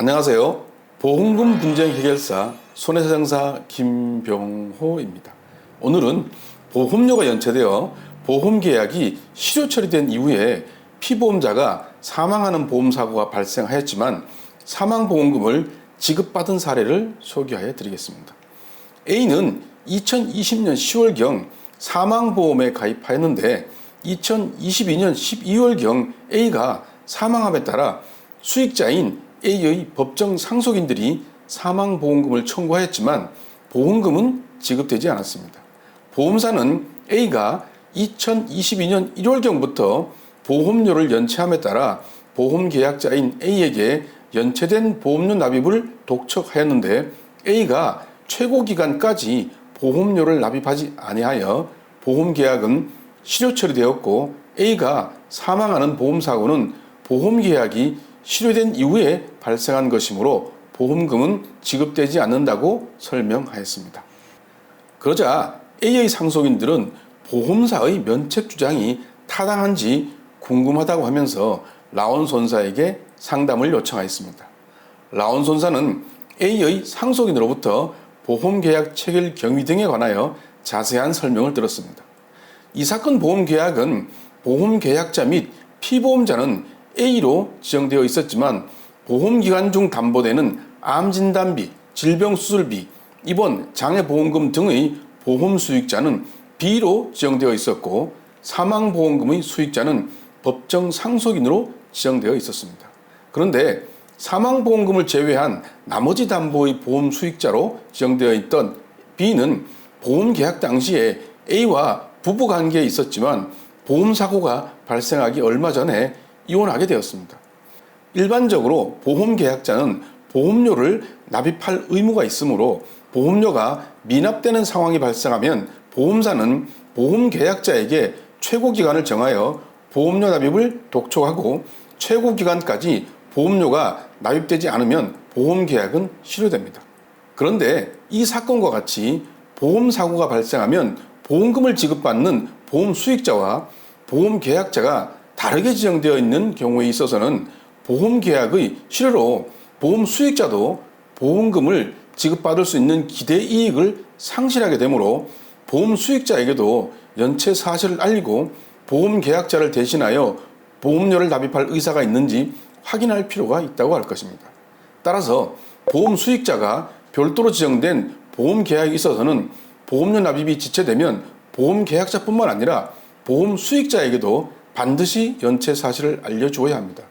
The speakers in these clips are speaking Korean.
안녕하세요. 보험금 분쟁 해결사 손해배상사 김병호입니다. 오늘은 보험료가 연체되어 보험계약이 실효 처리된 이후에 피보험자가 사망하는 보험사고가 발생하였지만 사망보험금을 지급받은 사례를 소개하여 드리겠습니다. A는 2020년 10월경 사망보험에 가입하였는데 2022년 12월경 A가 사망함에 따라 수익자인 A의 법정 상속인들이 사망보험금을 청구하였지만 보험금은 지급되지 않았습니다. 보험사는 A가 2022년 1월경부터 보험료를 연체함에 따라 보험계약자인 A에게 연체된 보험료 납입을 독촉하였는데 A가 최고기간까지 보험료를 납입하지 아니하여 보험계약은 실효 처리되었고 A가 사망하는 보험사고는 보험계약이 실효된 이후에 발생한 것이므로 보험금은 지급되지 않는다고 설명하였습니다. 그러자 A의 상속인들은 보험사의 면책 주장이 타당한지 궁금하다고 하면서 라온 손사에게 상담을 요청하였습니다. 라온 손사는 A의 상속인으로부터 보험계약 체결 경위 등에 관하여 자세한 설명을 들었습니다. 이 사건 보험계약은 보험계약자 및 피보험자는 A로 지정되어 있었지만 보험기간 중 담보되는 암진단비, 질병수술비, 입원, 장애보험금 등의 보험 수익자는 B로 지정되어 있었고 사망보험금의 수익자는 법정 상속인으로 지정되어 있었습니다. 그런데 사망보험금을 제외한 나머지 담보의 보험 수익자로 지정되어 있던 B는 보험계약 당시에 A와 부부관계에 있었지만 보험사고가 발생하기 얼마 전에 이혼하게 되었습니다. 일반적으로 보험계약자는 보험료를 납입할 의무가 있으므로 보험료가 미납되는 상황이 발생하면 보험사는 보험계약자에게 최고기간을 정하여 보험료 납입을 독촉하고 최고기간까지 보험료가 납입되지 않으면 보험계약은 실효됩니다. 그런데 이 사건과 같이 보험사고가 발생하면 보험금을 지급받는 보험 수익자와 보험계약자가 다르게 지정되어 있는 경우에 있어서는 보험계약의 실효로 보험 수익자도 보험금을 지급받을 수 있는 기대 이익을 상실하게 되므로 보험 수익자에게도 연체 사실을 알리고 보험계약자를 대신하여 보험료를 납입할 의사가 있는지 확인할 필요가 있다고 할 것입니다. 따라서 보험 수익자가 별도로 지정된 보험계약에 있어서는 보험료 납입이 지체되면 보험계약자뿐만 아니라 보험 수익자에게도 반드시 연체 사실을 알려주어야 합니다.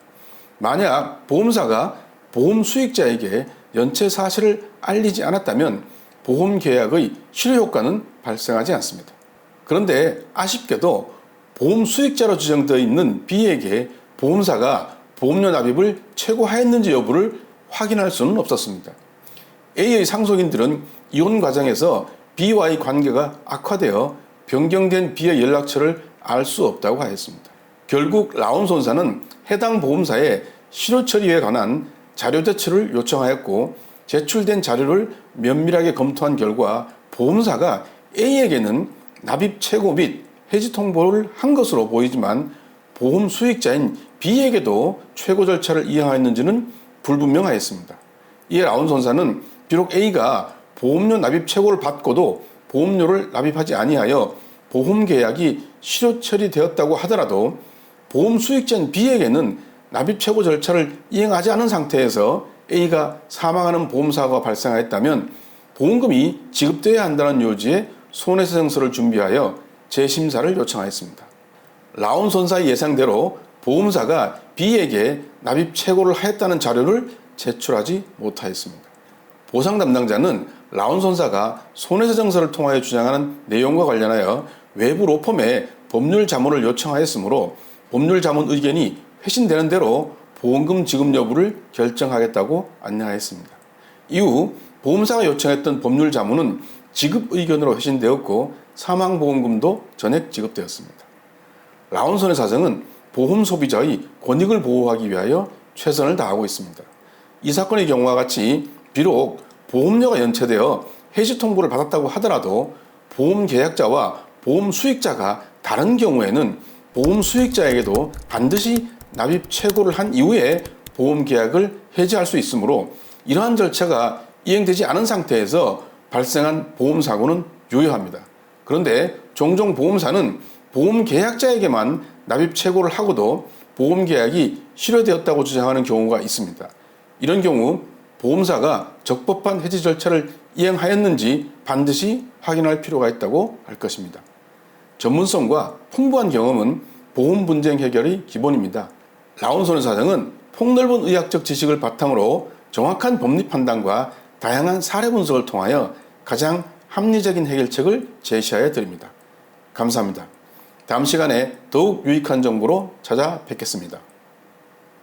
만약 보험사가 보험 수익자에게 연체 사실을 알리지 않았다면 보험계약의 실효효과는 발생하지 않습니다. 그런데 아쉽게도 보험 수익자로 지정되어 있는 B에게 보험사가 보험료 납입을 최고하였는지 여부를 확인할 수는 없었습니다. A의 상속인들은 이혼 과정에서 B와의 관계가 악화되어 변경된 B의 연락처를 알 수 없다고 하였습니다. 결국 라온 손사는 해당 보험사에 실효 처리에 관한 자료 제출을 요청하였고 제출된 자료를 면밀하게 검토한 결과 보험사가 A에게는 납입 최고 및 해지 통보를 한 것으로 보이지만 보험 수익자인 B에게도 최고 절차를 이행하였는지는 불분명하였습니다. 이에 라온 손사는 비록 A가 보험료 납입 최고를 받고도 보험료를 납입하지 아니하여 보험계약이 실효 처리되었다고 하더라도 보험 수익자인 B에게는 납입 최고 절차를 이행하지 않은 상태에서 A가 사망하는 보험사고가 발생하였다면 보험금이 지급되어야 한다는 요지의 손해배상서를 준비하여 재심사를 요청하였습니다. 라온 손사의 예상대로 보험사가 B에게 납입 최고를 하였다는 자료를 제출하지 못하였습니다. 보상 담당자는 라온 손사가 손해배상서를 통하여 주장하는 내용과 관련하여 외부 로펌에 법률 자문을 요청하였으므로 법률 자문 의견이 회신되는 대로 보험금 지급 여부를 결정하겠다고 안내하였습니다. 이후 보험사가 요청했던 법률 자문은 지급 의견으로 회신되었고 사망보험금도 전액 지급되었습니다. 라온 손해사정은 보험 소비자의 권익을 보호하기 위하여 최선을 다하고 있습니다. 이 사건의 경우와 같이 비록 보험료가 연체되어 해지 통보를 받았다고 하더라도 보험 계약자와 보험 수익자가 다른 경우에는 보험 수익자에게도 반드시 납입 최고를 한 이후에 보험 계약을 해지할 수 있으므로 이러한 절차가 이행되지 않은 상태에서 발생한 보험사고는 유효합니다. 그런데 종종 보험사는 보험계약자에게만 납입 최고를 하고도 보험계약이 실효되었다고 주장하는 경우가 있습니다. 이런 경우 보험사가 적법한 해지 절차를 이행하였는지 반드시 확인할 필요가 있다고 할 것입니다. 전문성과 풍부한 경험은 보험 분쟁 해결의 기본입니다. 라온소네 사장은 폭넓은 의학적 지식을 바탕으로 정확한 법리 판단과 다양한 사례 분석을 통하여 가장 합리적인 해결책을 제시하여 드립니다. 감사합니다. 다음 시간에 더욱 유익한 정보로 찾아뵙겠습니다.